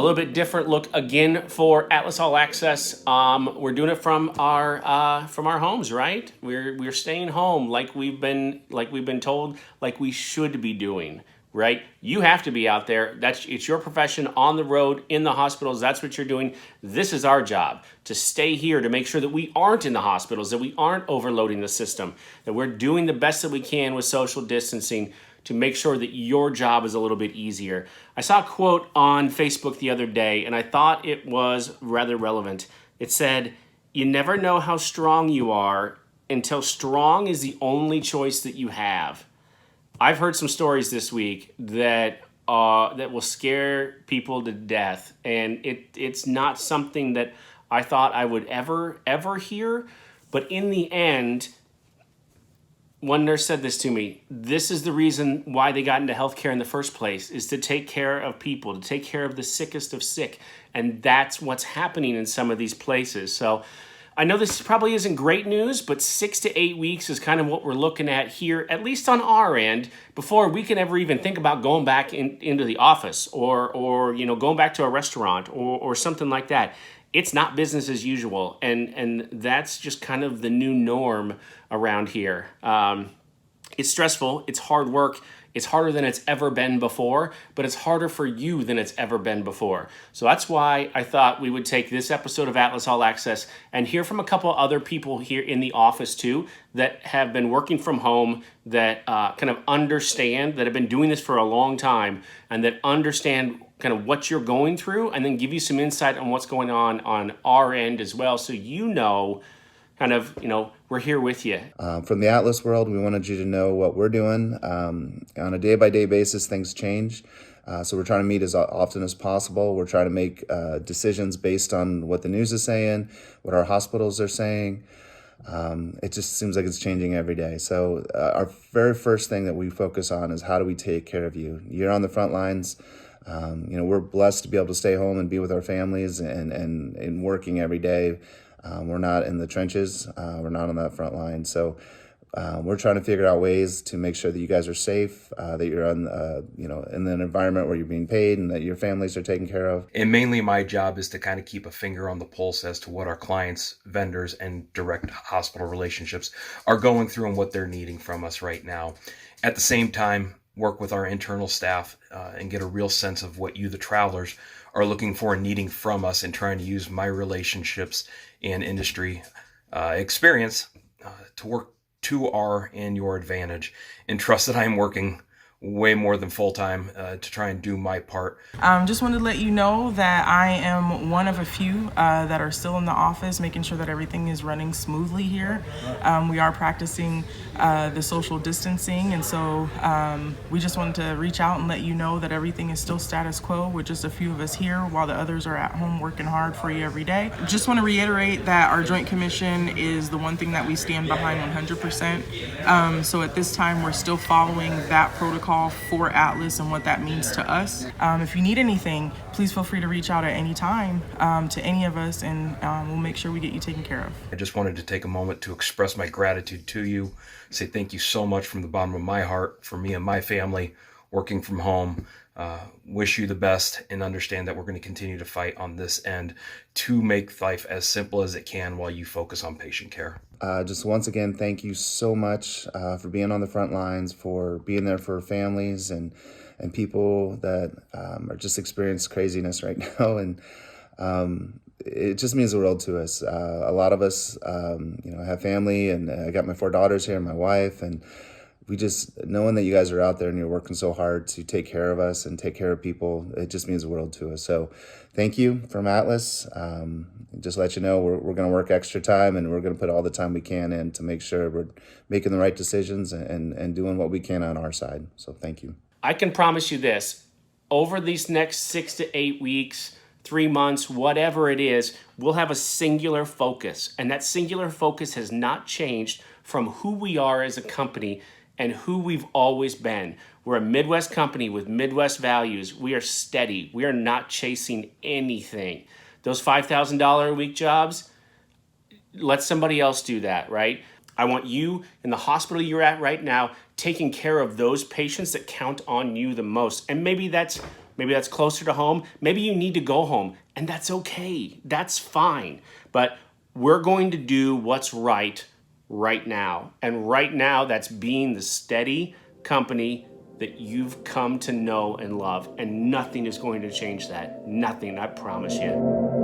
little bit different look again for Atlas All Access. We're doing it from our homes, right? We're staying home like we've been told, like we should be doing, right? You have to be out there. It's your profession, on the road, in the hospitals. That's what you're doing. This is our job, to stay here, to make sure that we aren't in the hospitals, that we aren't overloading the system, that we're doing the best that we can with social distancing to make sure that your job is a little bit easier. I saw a quote on Facebook the other day, and I thought it was rather relevant. It said, "You never know how strong you are until strong is the only choice that you have." I've heard some stories this week that will scare people to death, and it's not something that I thought I would ever hear. But in the end, one nurse said this to me: this is the reason why they got into healthcare in the first place, is to take care of people, to take care of the sickest of sick. And that's what's happening in some of these places. So I know this probably isn't great news, but 6 to 8 weeks is kind of what we're looking at here, at least on our end, before we can ever even think about going back into the office or going back to a restaurant or something like that. It's not business as usual, and that's just kind of the new norm around here. It's stressful, it's hard work, it's harder than it's ever been before, but it's harder for you than it's ever been before. So that's why I thought we would take this episode of Atlas All Access and hear from a couple other people here in the office too that have been working from home, that kind of understand, that have been doing this for a long time, and that understand kind of what you're going through, and then give you some insight on what's going on our end as well, so we're here with you. From the Atlas world, we wanted you to know what we're doing. On a day-by-day basis, things change. So we're trying to meet as often as possible. We're trying to make decisions based on what the news is saying, what our hospitals are saying. It just seems like it's changing every day. So our very first thing that we focus on is, how do we take care of you? You're on the front lines. We're blessed to be able to stay home and be with our families and working every day. We're not in the trenches. We're not on that front line. So we're trying to figure out ways to make sure that you guys are safe, that you're on, in an environment where you're being paid and that your families are taken care of. And mainly my job is to kind of keep a finger on the pulse as to what our clients, vendors, and direct hospital relationships are going through and what they're needing from us right now. At the same time, work with our internal staff and get a real sense of what you, the travelers, are looking for and needing from us, and trying to use my relationships and industry experience to work to our and your advantage. And trust that I am working way more than full-time to try and do my part. Just wanted to let you know that I am one of a few that are still in the office, making sure that everything is running smoothly here. We are practicing the social distancing, and so we just wanted to reach out and let you know that everything is still status quo with just a few of us here, while the others are at home working hard for you every day. Just want to reiterate that our Joint Commission is the one thing that we stand behind 100%. So at this time, we're still following that protocol for Atlas and what that means to us. If you need anything, please feel free to reach out at any time to any of us, and we'll make sure we get you taken care of. I just wanted to take a moment to express my gratitude to you, say thank you so much from the bottom of my heart for me and my family working from home. Wish you the best, and understand that we're going to continue to fight on this end to make life as simple as it can while you focus on patient care. Just once again, thank you so much for being on the front lines, for being there for families and people that are just experiencing craziness right now. And it just means the world to us. A lot of us, have family, and I got my 4 daughters here and my wife, and we just, knowing that you guys are out there and you're working so hard to take care of us and take care of people, it just means the world to us. So thank you from Atlas. Just let you know, we're going to work extra time, and we're going to put all the time we can in to make sure we're making the right decisions and doing what we can on our side. So thank you. I can promise you this: over these next 6 to 8 weeks, 3 months, whatever it is, we'll have a singular focus. And that singular focus has not changed from who we are as a company and who we've always been. We're a Midwest company with Midwest values. We are steady. We are not chasing anything. Those $5,000 a week jobs, let somebody else do that, right? I want you in the hospital you're at right now taking care of those patients that count on you the most. And maybe that's Maybe that's closer to home. Maybe you need to go home, and that's okay. That's fine. But we're going to do what's right now. And right now, that's being the steady company that you've come to know and love. And nothing is going to change that. Nothing, I promise you.